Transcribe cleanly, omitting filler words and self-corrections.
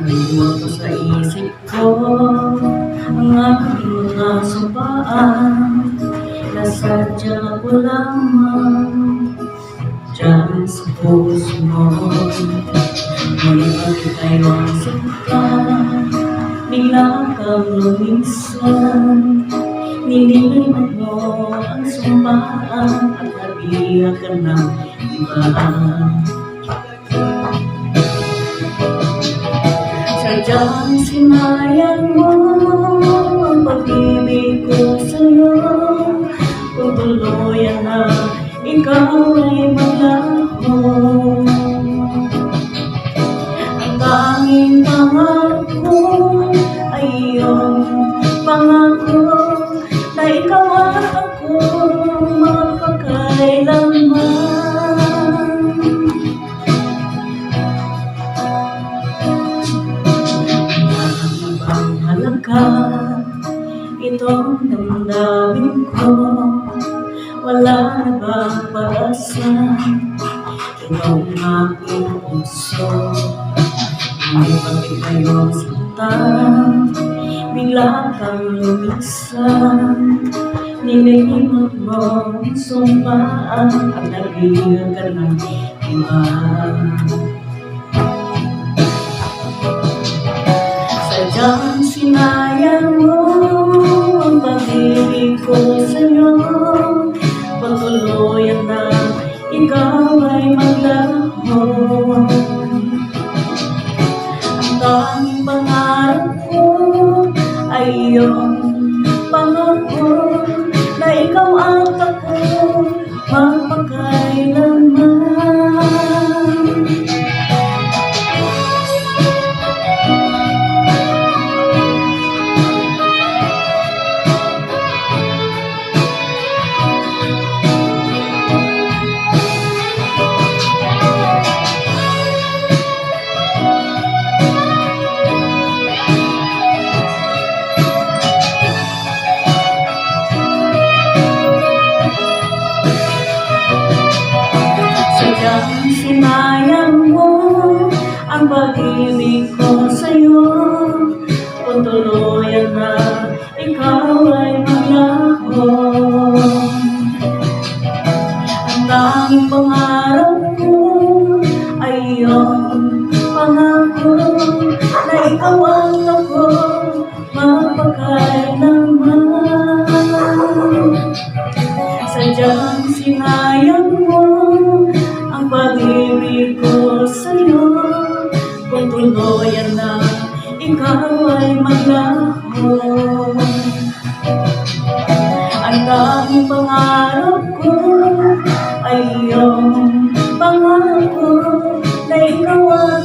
Nalimuot ko sa isip ko ang aking mga sumpaan na sadya ko lamang dyan sa puso mo. Ngunit bakit tayo ang sinta, bigla kang luminsan. Nililimot mo ang sumpaan at nabiyak ka ng iba. Sadyang sinayang mo ang pag-ibig ko sa'yo. Kung tuluyan na ikaw ay maglaho, ang tanging pangarap ko ay iyong pangako na ikaw at ako magpakailanman. Itong damdamin ko, wala na bang pag-asa? Ikaw ang aking puso, hindi bakit kayo sinta, bigla kang lumisan. Nilimot mo ang sumpaan at nabiyak ka ng iba. Sadyang sinayang mo ang pag-ibig ko sa'yo. Pagtuluyan na ikaw ay maglaho, ang tanging pangarap ko ay iyong pangako na ikaw at ako magpakailanman. Sinayang mo ang pag-ibig ko sa'yo. Kung tuluyan na ikaw ay maglaho, ang tanging pangarap ko ay iyong pangako na ikaw at ako magpakailanman. Sadyang sinayang mo ang pag-ibig ko sa'yo. Kung tuluyan na ikaw ay maglaho, ang tanging pangarap ko ay iyong pangako na ikaw ay